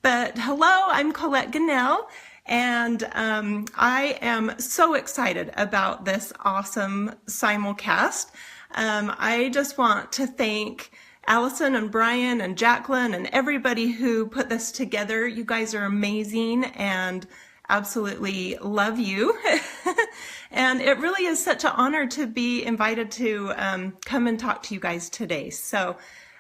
But hello, I'm Colette Gunnell, and I am so excited about this awesome simulcast. I just want to thank Allison and Brian and Jacqueline and everybody who put this together. You guys are amazing and absolutely love you. And it really is such an honor to be invited to come and talk to you guys today. So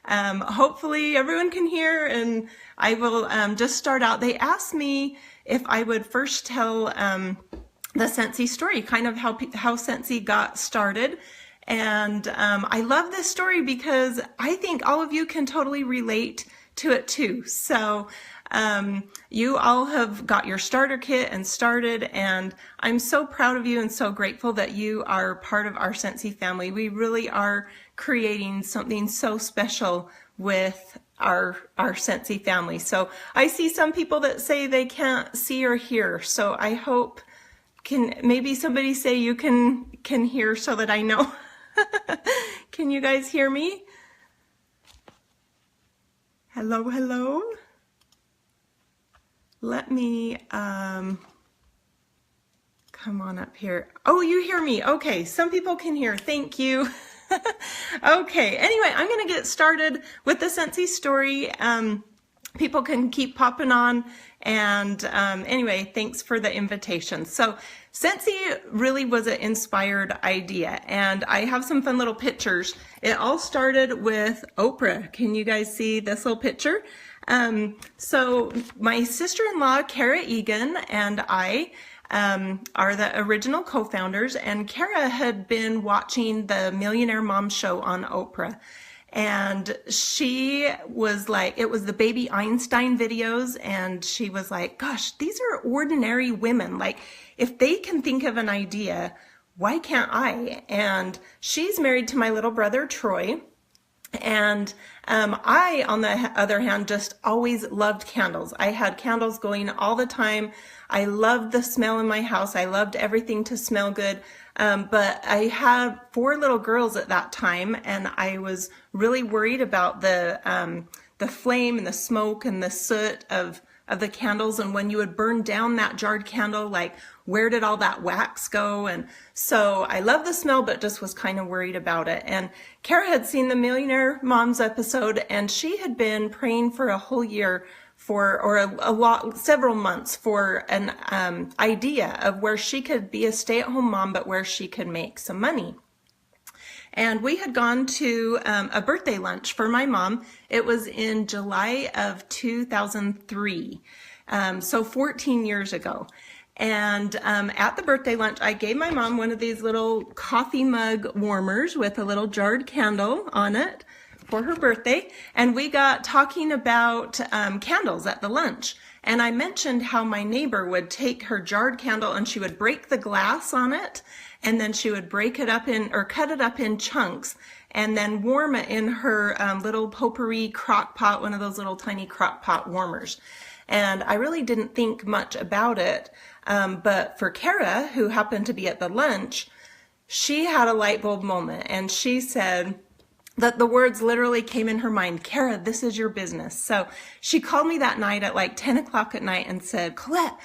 hopefully everyone can hear, and I will just start out. They asked me if I would first tell the Scentsy story, kind of how Scentsy got started. And I love this story because I think all of you can totally relate to it too. So you all have got your starter kit and started, and I'm so proud of you and so grateful that you are part of our Scentsy family. We really are creating something so special with our Scentsy family. So I see some people that say they can't see or hear, so I hope maybe somebody say you can hear so that I know. Can you guys hear me? Hello, hello. Let me come on up here. Oh, you hear me. Okay, some people can hear. Thank you. Okay, anyway, I'm going to get started with the Scentsy story. People can keep popping on. And anyway, thanks for the invitation. So Scentsy really was an inspired idea, and I have some fun little pictures. It all started with Oprah. Can you guys see this little picture? So my sister-in-law, Kara Egan, and I are the original co-founders, and Kara had been watching the Millionaire Mom show on Oprah. And she was like, it was the baby Einstein videos, and she was like, gosh, these are ordinary women. Like, if they can think of an idea, why can't I? And she's married to my little brother, Troy. And I, on the other hand, just always loved candles. I had candles going all the time. I loved the smell in my house. I loved everything to smell good. But I had 4 little girls at that time, and I was really worried about the flame and the smoke and the soot of the candles. And when you would burn down that jarred candle, like, where did all that wax go? And so I love the smell, but just was kind of worried about it. And Kara had seen the Millionaire Moms episode, and she had been praying for a whole year several months for an idea of where she could be a stay-at-home mom, but where she could make some money. And we had gone to a birthday lunch for my mom. It was in July of 2003, so 14 years ago. And at the birthday lunch, I gave my mom one of these little coffee mug warmers with a little jarred candle on it for her birthday. And we got talking about candles at the lunch. And I mentioned how my neighbor would take her jarred candle and she would break the glass on it, and then she would break it up cut it up in chunks, and then warm it in her little potpourri crock pot, one of those little tiny crock pot warmers. And I really didn't think much about it. But for Kara, who happened to be at the lunch, she had a light bulb moment, and she said that the words literally came in her mind, Kara, this is your business. So she called me that night at like 10 o'clock at night and said, Colette,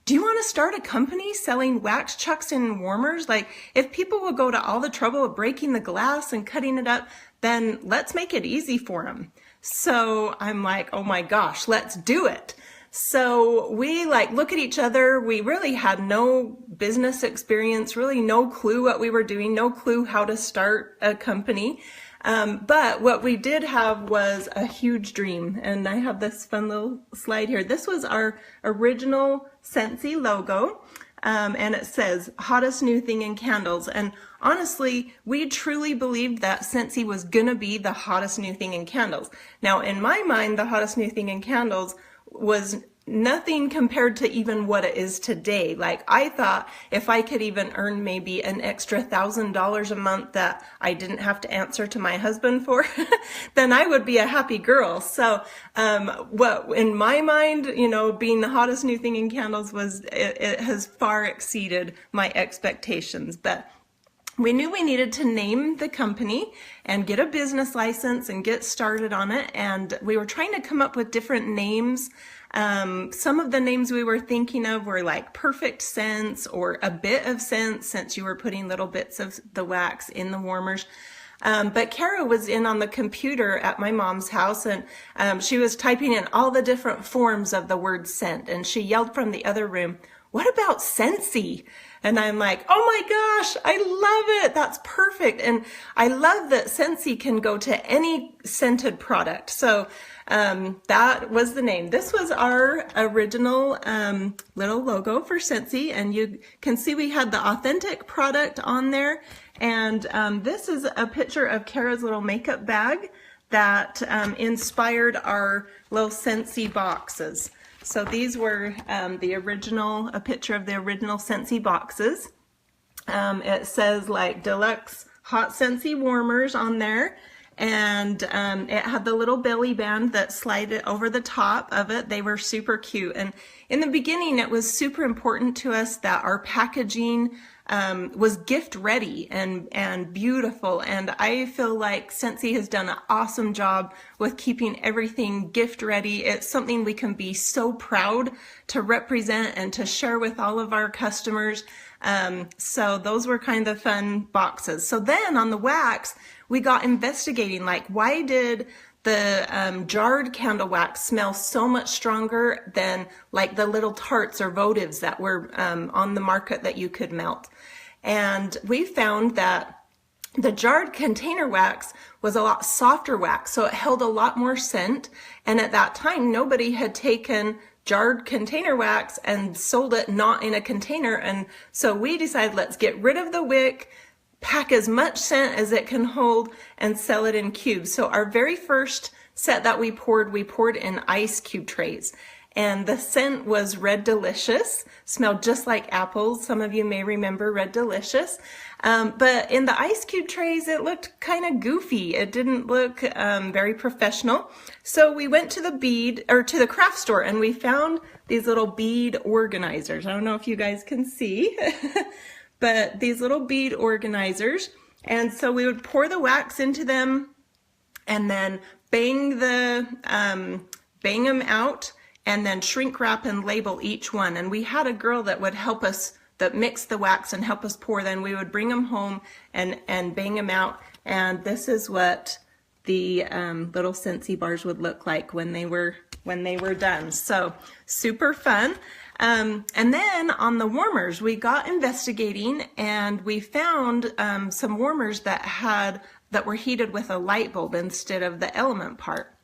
do you want to start a company selling wax chucks and warmers? Like, if people will go to all the trouble of breaking the glass and cutting it up, then let's make it easy for them. So I'm like, oh my gosh, let's do it. So we look at each other. We really had no business experience, really no clue what we were doing, no clue how to start a company. But what we did have was a huge dream. And I have this fun little slide here. This was our original Scentsy logo. And it says, hottest new thing in candles. And honestly, we truly believed that Scentsy was gonna be the hottest new thing in candles. Now, in my mind, the hottest new thing in candles was nothing compared to even what it is today. Like, I thought if I could even earn maybe an extra $1,000 a month that I didn't have to answer to my husband for, then I would be a happy girl. So what in my mind, being the hottest new thing in candles it has far exceeded my expectations. But we knew we needed to name the company and get a business license and get started on it. And we were trying to come up with different names Some of the names we were thinking of were like Perfect Scents or A Bit of Scent, since you were putting little bits of the wax in the warmers. But Kara was in on the computer at my mom's house, and she was typing in all the different forms of the word scent, and she yelled from the other room, "What about Scentsy?" And I'm like, oh my gosh, I love it. That's perfect. And I love that Scentsy can go to any scented product. So that was the name. This was our original little logo for Scentsy, and you can see we had the authentic product on there. And this is a picture of Kara's little makeup bag that inspired our little Scentsy boxes. So these were a picture of the original Scentsy boxes. It says like deluxe hot Scentsy warmers on there. And it had the little belly band that slided over the top of it. They were super cute. And in the beginning, it was super important to us that our packaging was gift ready and beautiful. And I feel like Scentsy has done an awesome job with keeping everything gift ready. It's something we can be so proud to represent and to share with all of our customers. So those were kind of fun boxes. So then on the wax, we got investigating, like, why did the jarred candle wax smell so much stronger than like the little tarts or votives that were on the market that you could melt? And we found that the jarred container wax was a lot softer wax, so it held a lot more scent. And at that time, nobody had taken jarred container wax and sold it not in a container. And so we decided, let's get rid of the wick, pack as much scent as it can hold, and sell it in cubes. So our very first set that we poured in ice cube trays. And the scent was Red Delicious, smelled just like apples. Some of you may remember Red Delicious. But in the ice cube trays, it looked kind of goofy. It didn't look very professional. So we went to the craft store, and we found these little bead organizers. I don't know if you guys can see, but these little bead organizers. And so we would pour the wax into them and then bang them out, and then shrink wrap and label each one. And we had a girl that would help us, that mixed the wax and help us pour. Then we would bring them home and bang them out. And this is what the little Scentsy bars would look like when they were done. So super fun. And then on the warmers, we got investigating, and we found some warmers that were heated with a light bulb instead of the element part.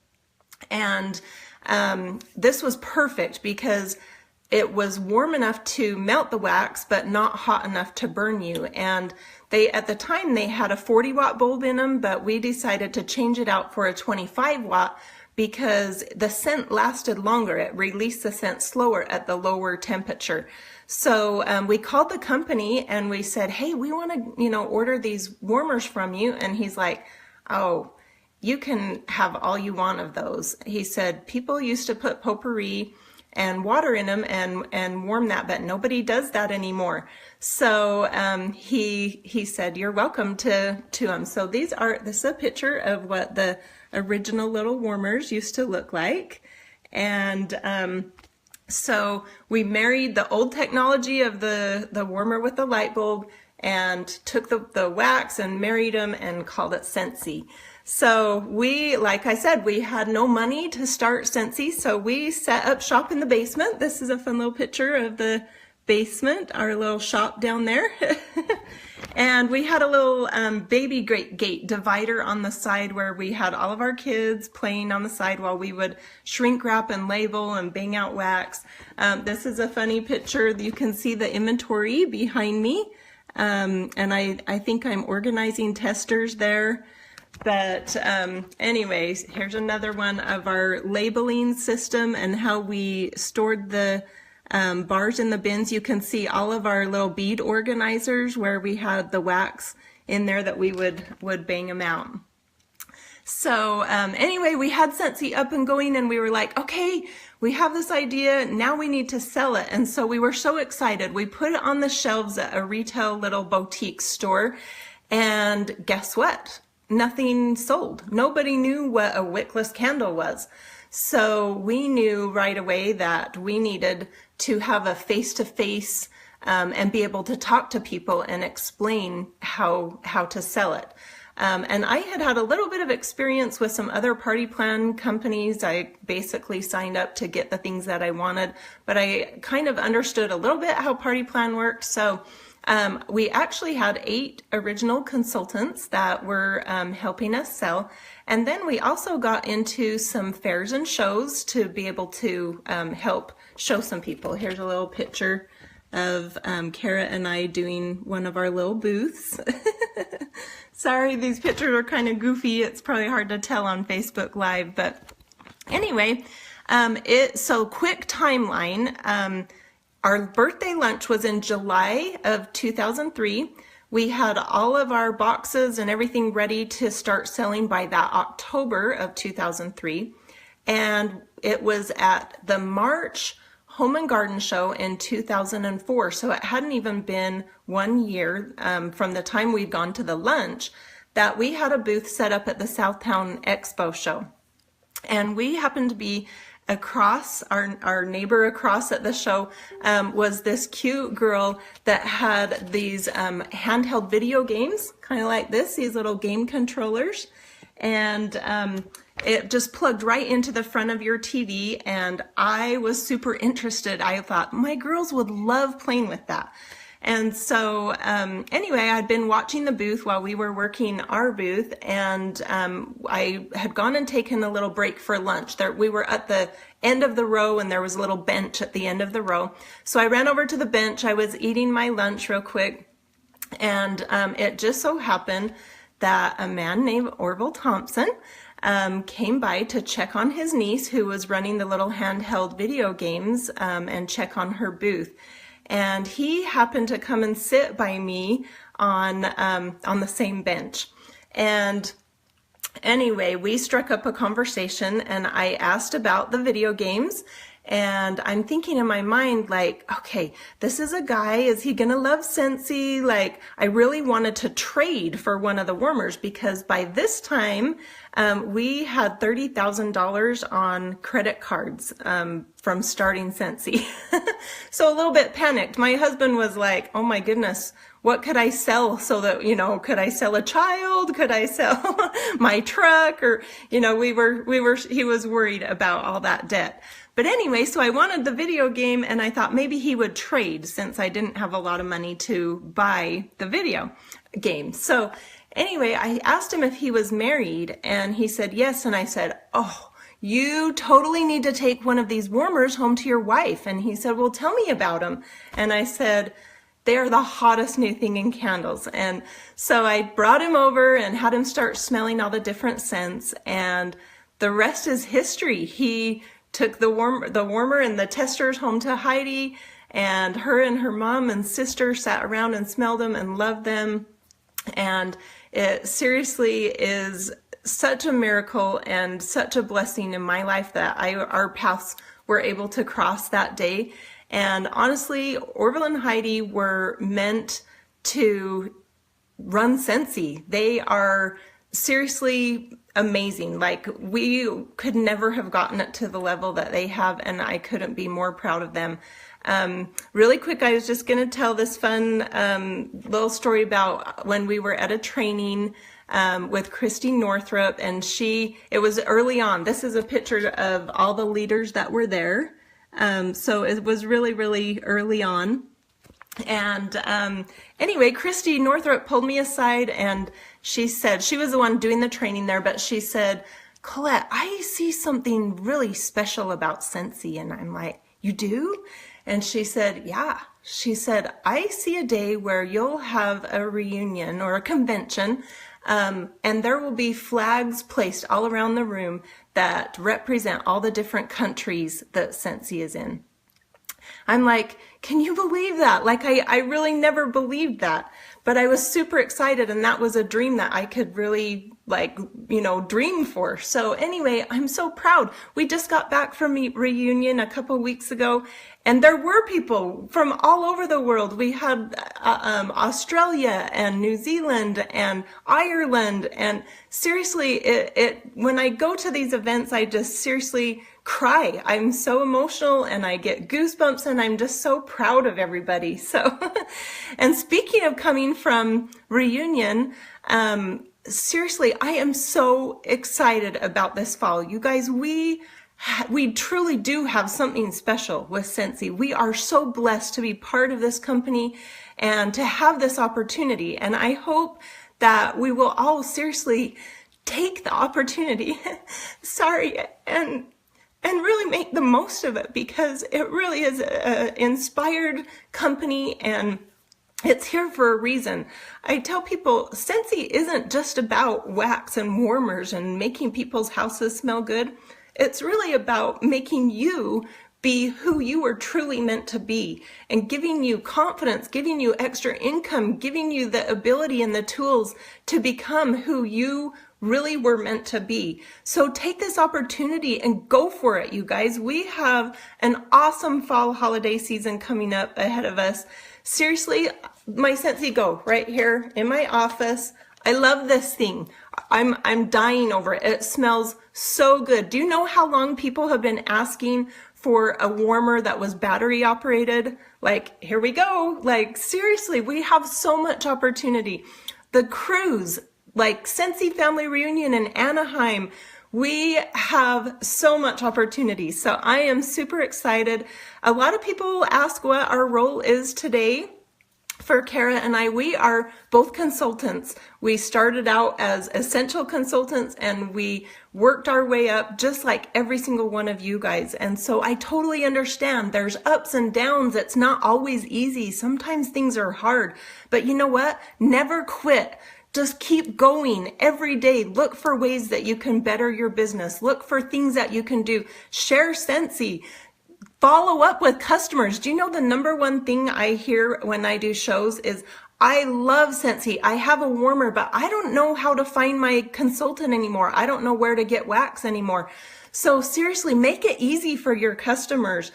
And this was perfect because it was warm enough to melt the wax, but not hot enough to burn you. And at the time, they had a 40-watt bulb in them, but we decided to change it out for a 25-watt because the scent lasted longer. It released the scent slower at the lower temperature. So we called the company and we said, hey, we want to, order these warmers from you. And he's like, oh, you can have all you want of those. He said, people used to put potpourri and water in them and warm that, but nobody does that anymore. So he said, you're welcome to them. So this is a picture of what the original little warmers used to look like. And so we married the old technology of the warmer with the light bulb and took the wax and married them and called it Scentsy. So like I said, we had no money to start Scentsy, so we set up shop in the basement. This is a fun little picture of the basement, our little shop down there. And we had a little baby gate divider on the side where we had all of our kids playing on the side while we would shrink wrap and label and bang out wax. This is a funny picture. You can see the inventory behind me. And I think I'm organizing testers there. But anyways, here's another one of our labeling system and how we stored the bars in the bins. You can see all of our little bead organizers where we had the wax in there that we would bang them out. So anyway, we had Scentsy up and going, and we were like, okay, we have this idea, now we need to sell it. And so we were so excited. We put it on the shelves at a retail little boutique store, and guess what? Nothing sold. Nobody knew what a wickless candle was. So we knew right away that we needed to have a face-to-face and be able to talk to people and explain how to sell it. And I had a little bit of experience with some other party plan companies. I basically signed up to get the things that I wanted, but I kind of understood a little bit how party plan worked. So we actually had 8 original consultants that were helping us sell. And then we also got into some fairs and shows to be able to help show some people. Here's a little picture of Kara and I doing one of our little booths. Sorry, these pictures are kind of goofy. It's probably hard to tell on Facebook Live, but anyway, so quick timeline. Our birthday lunch was in July of 2003. We had all of our boxes and everything ready to start selling by that October of 2003. And it was at the March Home and Garden Show in 2004. So it hadn't even been 1 year from the time we'd gone to the lunch that we had a booth set up at the Southtown Expo show. And we happened to be across, our neighbor across at the show was this cute girl that had these handheld video games, kind of like this, these little game controllers. And it just plugged right into the front of your TV, and I was super interested. I thought my girls would love playing with that. And so anyway, I'd been watching the booth while we were working our booth, and I had gone and taken a little break for lunch. We were at the end of the row, and there was a little bench at the end of the row. So I ran over to the bench. I was eating my lunch real quick, and it just so happened that a man named Orville Thompson came by to check on his niece, who was running the little handheld video games, and check on her booth. And he happened to come and sit by me on the same bench. And anyway, we struck up a conversation, and I asked about the video games. And I'm thinking in my mind, like, okay, this is a guy, is he gonna love Scentsy? Like, I really wanted to trade for one of the warmers, because by this time, we had $30,000 on credit cards from starting Scentsy. So a little bit panicked. My husband was like, oh my goodness, what could I sell so that, could I sell a child? Could I sell my truck? Or, he was worried about all that debt. But anyway, so I wanted the video game, and I thought maybe he would trade, since I didn't have a lot of money to buy the video game. So anyway, I asked him if he was married, and he said yes. And I said, oh, you totally need to take one of these warmers home to your wife. And he said, well, tell me about them. And I said, they are the hottest new thing in candles. And so I brought him over and had him start smelling all the different scents, and the rest is history. He took the warmer and the testers home to Heidi, and her mom and sister sat around and smelled them and loved them. And it seriously is such a miracle and such a blessing in my life that our paths were able to cross that day. And honestly, Orville and Heidi were meant to run Scentsy. They are seriously amazing. Like, we could never have gotten it to the level that they have, and I couldn't be more proud of them. Really quick, I was just going to tell this fun little story about when we were at a training with Christy Northrup, and it was early on. This is a picture of all the leaders that were there. So it was really, really early on. And anyway, Christy Northrup pulled me aside, and she said, she was the one doing the training there, but she said, Colette, I see something really special about Scentsy. And I'm like, you do? And she said, yeah. She said, I see a day where you'll have a reunion or a convention, and there will be flags placed all around the room that represent all the different countries that Scentsy is in. I'm like, can you believe that? Like, I really never believed that. but I was super excited, and that was a dream that I could really dream for. So anyway, I'm so proud. We just got back from a reunion a couple weeks ago, and there were people from all over the world. We had Australia and New Zealand and Ireland, and seriously, when I go to these events, I just seriously cry. I'm so emotional and I get goosebumps, and I'm just so proud of everybody. So, and speaking of coming from reunion, seriously, I am so excited about this fall. You guys, we truly do have something special with Scentsy. We are so blessed to be part of this company and to have this opportunity. And I hope that we will all seriously take the opportunity, and really make the most of it, because it really is an inspired company, and it's here for a reason. I tell people, Scentsy isn't just about wax and warmers and making people's houses smell good. It's really about making you be who you are truly meant to be, and giving you confidence, giving you extra income, giving you the ability and the tools to become who you really were meant to be. So take this opportunity and go for it, you guys. We have an awesome fall holiday season coming up ahead of us. Seriously, my Scentsy Go right here in my office. I love this thing. I'm dying over it. It smells so good. Do you know how long people have been asking for a warmer that was battery operated? Like, here we go. Like, seriously, we have so much opportunity. The cruise, like Scentsy Family Reunion in Anaheim, we have so much opportunity. So I am super excited. A lot of people ask what our role is today. For Kara and I, we are both consultants. We started out as essential consultants, and we worked our way up just like every single one of you guys. And so I totally understand there's ups and downs. It's not always easy. Sometimes things are hard, but you know what? Never quit. Just keep going every day. Look for ways that you can better your business. Look for things that you can do. Share Scentsy. Follow up with customers. Do you know the number one thing I hear when I do shows is, I love Scentsy. I have a warmer, but I don't know how to find my consultant anymore. I don't know where to get wax anymore. So seriously, make it easy for your customers.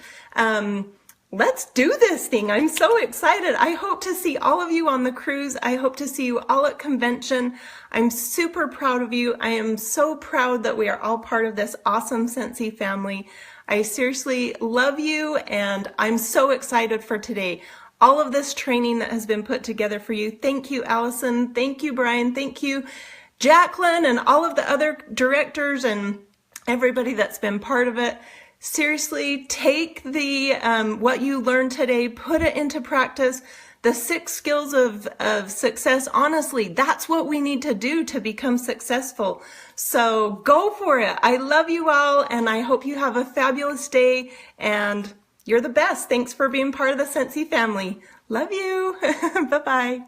Let's do this thing. I'm so excited. I hope to see all of you on the cruise. I hope to see you all at convention. I'm super proud of you. I am so proud that we are all part of this awesome Scentsy family. I seriously love you, and I'm so excited for today. All of this training that has been put together for you. Thank you, Allison. Thank you, Brian. Thank you, Jacqueline, and all of the other directors and everybody that's been part of it. Seriously, take the what you learned today, put it into practice. The 6 skills of success, honestly, that's what we need to do to become successful. So go for it. I love you all, and I hope you have a fabulous day, and you're the best. Thanks for being part of the Scentsy family. Love you. Bye-bye.